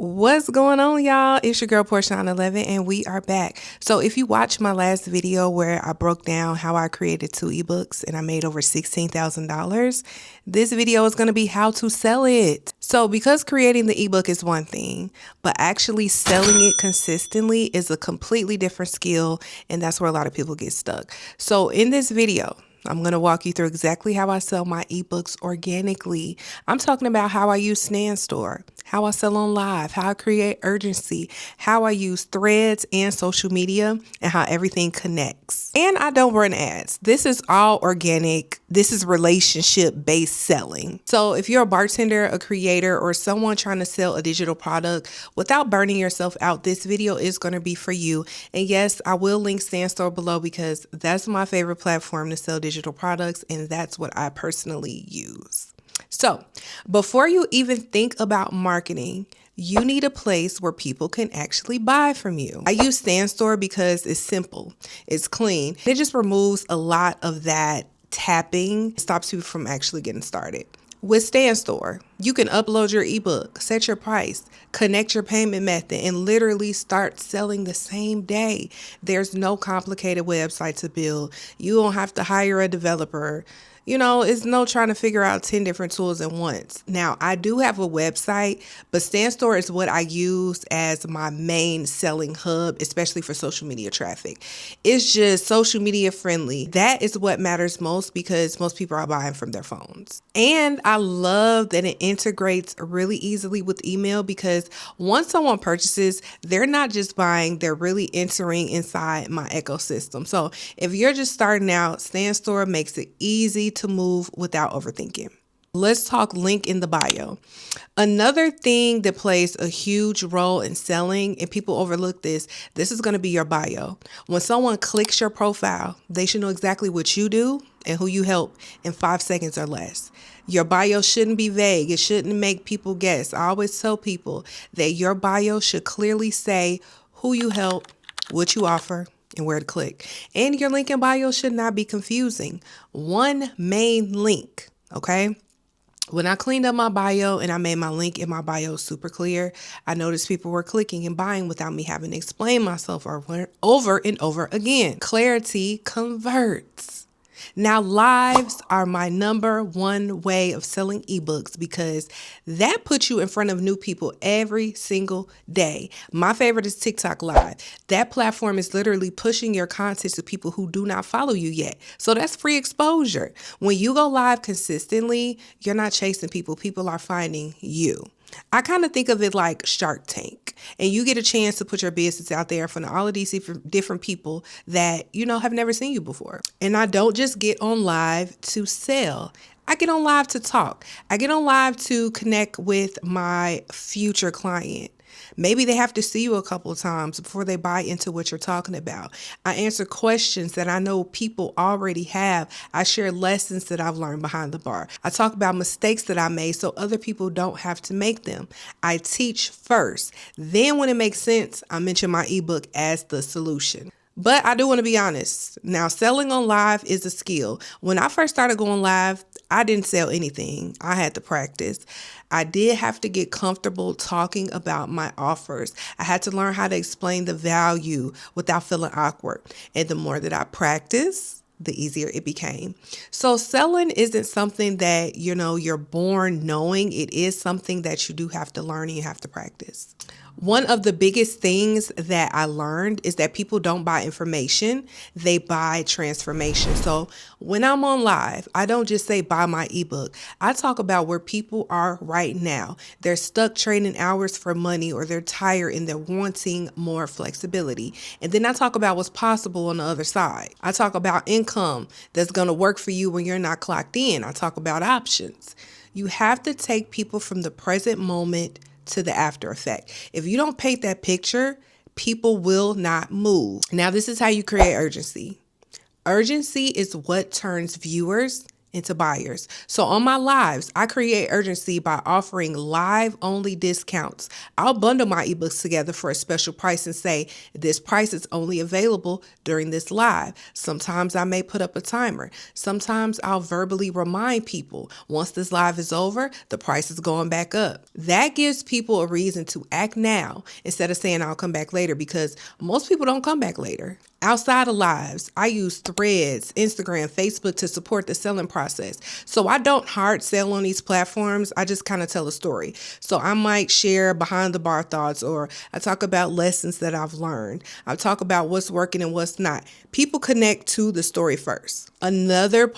What's going on, y'all? It's your girl Portia11 and we are back. So if you watched my last video where I broke down how I created 2 ebooks and I made over $16,000, this video is going to be how to sell it. So because creating the ebook is one thing, but actually selling it consistently is a completely different skill, and that's where a lot of people get stuck. So in this video, I'm going to walk you through exactly how I sell my ebooks organically. I'm talking about how I use StanStore, how I sell on live, how I create urgency, how I use threads and social media, and how everything connects. And I don't run ads. This is all organic. This is relationship-based selling. So if you're a bartender, a creator, or someone trying to sell a digital product without burning yourself out, this video is going to be for you. And yes, I will link StanStore below because that's my favorite platform to sell digital products, and that's what I personally use. So before you even think about marketing, you need a place where people can actually buy from you. I use StanStore because it's simple, it's clean. It just removes a lot of that tapping, stops you from actually getting started. With StanStore, you can upload your ebook, set your price, connect your payment method, and literally start selling the same day. There's no complicated website to build. You don't have to hire a developer. You know, it's no trying to figure out 10 different tools at once. Now, I do have a website, but StanStore is what I use as my main selling hub, especially for social media traffic. It's just social media friendly. That is what matters most because most people are buying from their phones. And I love that it integrates really easily with email because once someone purchases, they're not just buying, they're really entering inside my ecosystem. So if you're just starting out, StanStore makes it easy to move without overthinking. Let's talk link in the bio. Another thing that plays a huge role in selling, and people overlook this is going to be your bio. When someone clicks your profile, they should know exactly what you do and who you help in 5 seconds or less. Your bio shouldn't be vague. It shouldn't make people guess. I always tell people that your bio should clearly say who you help, what you offer, and where to click. And your link in bio should not be confusing. One main link, okay? When I cleaned up my bio and I made my link in my bio super clear, I noticed people were clicking and buying without me having to explain myself over and over again. Clarity converts. Now, lives are my #1 way of selling ebooks because that puts you in front of new people every single day. My favorite is TikTok Live. That platform is literally pushing your content to people who do not follow you yet. So that's free exposure. When you go live consistently, you're not chasing people. People are finding you. I kind of think of it like Shark Tank, and you get a chance to put your business out there in front of all of these different people that, you know, have never seen you before. And I don't just get on live to sell. I get on live to talk. I get on live to connect with my future client. Maybe they have to see you a couple of times before they buy into what you're talking about. I answer questions that I know people already have. I share lessons that I've learned behind the bar. I talk about mistakes that I made so other people don't have to make them. I teach first. Then when it makes sense, I mention my ebook as the solution. But I do want to be honest. Now, selling on live is a skill. When I first started going live, I didn't sell anything. I had to practice. I did have to get comfortable talking about my offers. I had to learn how to explain the value without feeling awkward. And the more that I practiced, the easier it became. So selling isn't something that, you know, you're born knowing. It is something that you do have to learn and you have to practice. One of the biggest things that I learned is that people don't buy information, they buy transformation. So when I'm on live, I don't just say buy my ebook. I talk about where people are right now. They're stuck trading hours for money, or they're tired and they're wanting more flexibility. And then I talk about what's possible on the other side. I talk about income that's going to work for you when you're not clocked in. I talk about options. You have to take people from the present moment to the after effect. If you don't paint that picture, people will not move. Now, this is how you create urgency. Urgency is what turns viewers into buyers. So on my lives, I create urgency by offering live only discounts. I'll bundle my ebooks together for a special price and say, this price is only available during this live. Sometimes I may put up a timer. Sometimes I'll verbally remind people, once this live is over, the price is going back up. That gives people a reason to act now instead of saying I'll come back later, because most people don't come back later. Outside of lives, I use Threads, Instagram, Facebook to support the selling process. So I don't hard sell on these platforms. I just kind of tell a story. So I might share behind the bar thoughts, or I talk about lessons that I've learned. I talk about what's working and what's not. People connect to the story first. Another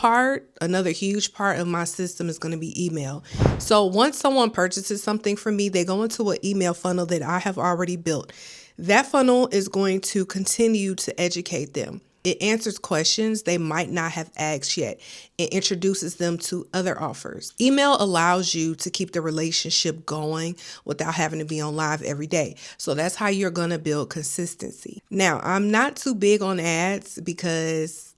huge part of my system is going to be email. So once someone purchases something from me, they go into an email funnel that I have already built. That funnel is going to continue to educate them. It answers questions they might not have asked yet. It introduces them to other offers. Email allows you to keep the relationship going without having to be on live every day. So that's how you're going to build consistency. Now, I'm not too big on ads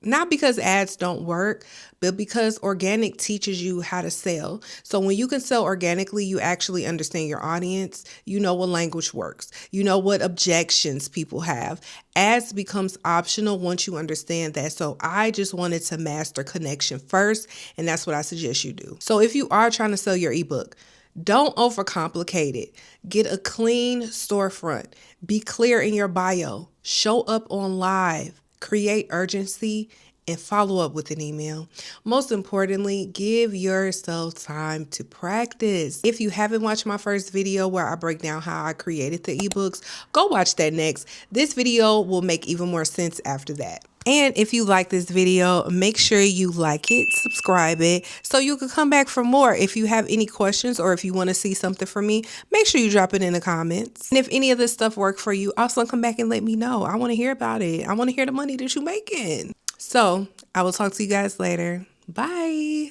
not because ads don't work, but because organic teaches you how to sell. So when you can sell organically, you actually understand your audience. You know what language works. You know what objections people have. Ads becomes optional once you understand that. So I just wanted to master connection first, and that's what I suggest you do. So if you are trying to sell your ebook, don't overcomplicate it. Get a clean storefront. Be clear in your bio. Show up on live. Create urgency and follow up with an email. Most importantly, give yourself time to practice. If you haven't watched my first video where I break down how I created the ebooks, go watch that next. This video will make even more sense after that. And if you like this video, make sure you like it, subscribe it, so you can come back for more. If you have any questions or if you want to see something from me, make sure you drop it in the comments. And if any of this stuff worked for you, also come back and let me know. I want to hear about it. I want to hear the money that you're making. So I will talk to you guys later. Bye.